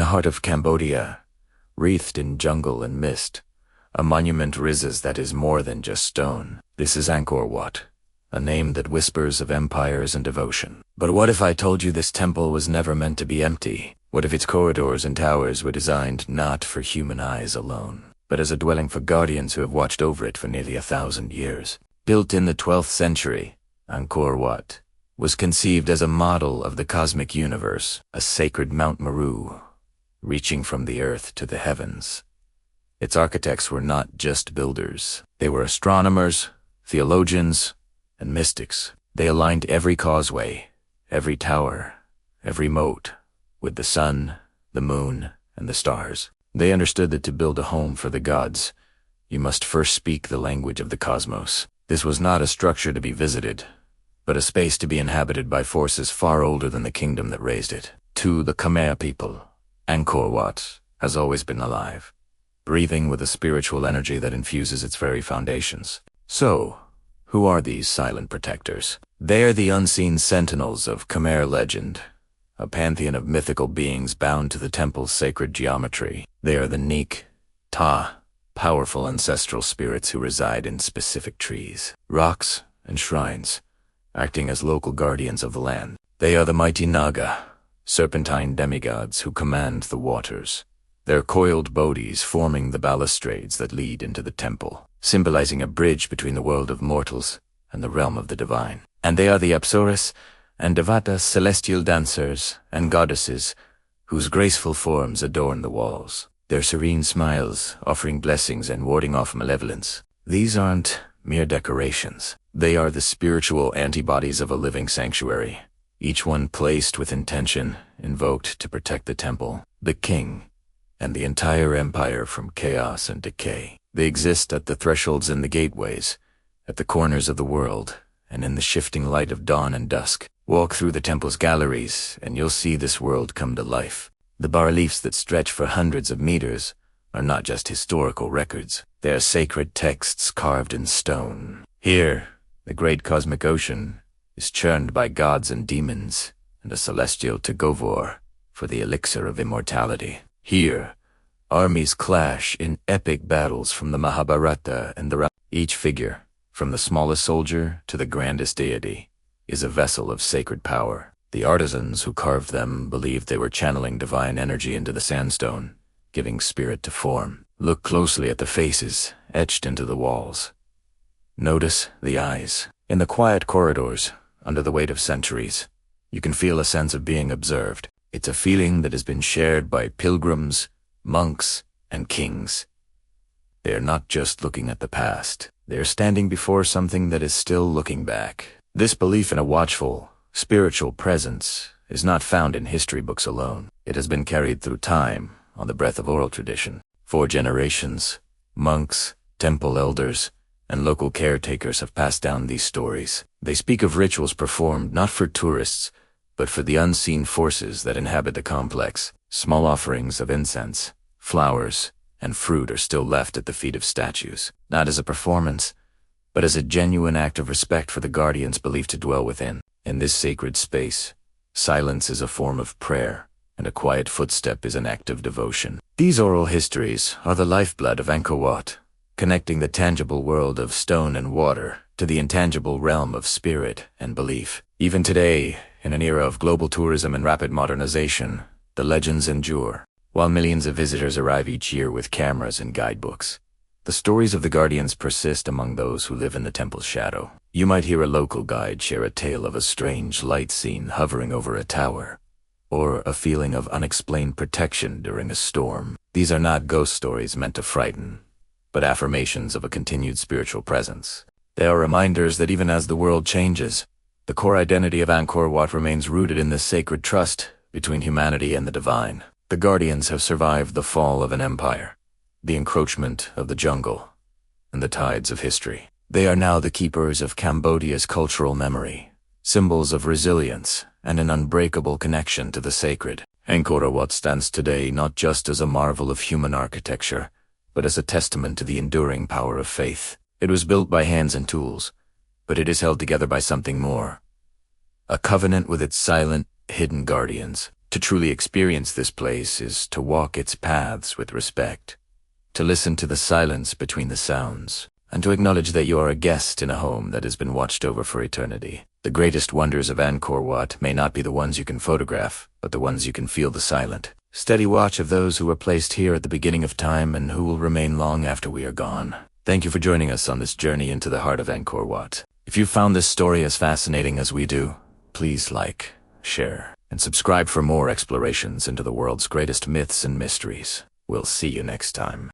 heart of Cambodia, wreathed in jungle and mist, a monument rises that is more than just stone. This is Angkor Wat, a name that whispers of empires and devotion. But what if I told you this temple was never meant to be empty? What if its corridors and towers were designed not for human eyes alone, but as a dwelling for guardians who have watched over it for nearly 1,000 years? Built in the 12th century, Angkor Wat was conceived as a model of the cosmic universe, a sacred Mount Meru, reaching from the earth to the heavens. Its architects were not just builders. They were astronomers, theologians, and mystics. They aligned every causeway, every tower, every moat, with the sun, the moon, and the stars. They understood that to build a home for the gods, you must first speak the language of the cosmos. This was not a structure to be visited, but a space to be inhabited by forces far older than the kingdom that raised it. To the Khmer people, Angkor Wat has always been alive, breathing with a spiritual energy that infuses its very foundations. So, who are these silent protectors? They are the unseen sentinels of Khmer legend, a pantheon of mythical beings bound to the temple's sacred geometry. They are the Neek, Ta, powerful ancestral spirits who reside in specific trees, rocks, and shrines, acting as local guardians of the land. They are the mighty Naga, serpentine demigods who command the waters, their coiled bodies forming the balustrades that lead into the temple, symbolizing a bridge between the world of mortals and the realm of the divine. And they are the Apsaras and Devata, celestial dancers and goddesses whose graceful forms adorn the walls, their serene smiles offering blessings and warding off malevolence. These aren't mere decorations. They are the spiritual antibodies of a living sanctuary, each one placed with intention, invoked to protect the temple, the king, and the entire empire from chaos and decay. They exist at the thresholds and the gateways, at the corners of the world, and in the shifting light of dawn and dusk. Walk through the temple's galleries, and you'll see this world come to life. The bas-reliefs that stretch for hundreds of meters are not just historical records. They are sacred texts carved in stone. Here, the great cosmic ocean is churned by gods and demons, and a celestial Taggovor for the elixir of immortality. Here, armies clash in epic battles from the Mahabharata and the Each figure, from the smallest soldier to the grandest deity, is a vessel of sacred power. The artisans who carved them believed they were channeling divine energy into the sandstone, giving spirit to form. Look closely at the faces etched into the walls. Notice the eyes. In the quiet corridors, under the weight of centuries, you can feel a sense of being observed. It's a feeling that has been shared by pilgrims, monks, and kings. They are not just looking at the past. They are standing before something that is still looking back. This belief in a watchful, spiritual presence is not found in history books alone. It has been carried through time on the breath of oral tradition. For generations, monks, temple elders, and local caretakers have passed down these stories. They speak of rituals performed not for tourists, but for the unseen forces that inhabit the complex. Small offerings of incense, flowers, and fruit are still left at the feet of statues, not as a performance, but as a genuine act of respect for the guardians believed to dwell within. In this sacred space, silence is a form of prayer, and a quiet footstep is an act of devotion. These oral histories are the lifeblood of Angkor Wat, connecting the tangible world of stone and water to the intangible realm of spirit and belief. Even today, in an era of global tourism and rapid modernization, the legends endure. While millions of visitors arrive each year with cameras and guidebooks, the stories of the guardians persist among those who live in the temple's shadow. You might hear a local guide share a tale of a strange light seen hovering over a tower, or a feeling of unexplained protection during a storm. These are not ghost stories meant to frighten, but affirmations of a continued spiritual presence. They are reminders that even as the world changes, the core identity of Angkor Wat remains rooted in this sacred trust between humanity and the divine. The guardians have survived the fall of an empire, the encroachment of the jungle, and the tides of history. They are now the keepers of Cambodia's cultural memory, symbols of resilience and an unbreakable connection to the sacred. Angkor Wat stands today not just as a marvel of human architecture, but as a testament to the enduring power of faith. It was built by hands and tools, but it is held together by something more. A covenant with its silent, hidden guardians. To truly experience this place is to walk its paths with respect, to listen to the silence between the sounds, and to acknowledge that you are a guest in a home that has been watched over for eternity. The greatest wonders of Angkor Wat may not be the ones you can photograph, but the ones you can feel the silent, steady watch of those who were placed here at the beginning of time and who will remain long after we are gone. Thank you for joining us on this journey into the heart of Angkor Wat. If you found this story as fascinating as we do, please like, share, and subscribe for more explorations into the world's greatest myths and mysteries. We'll see you next time.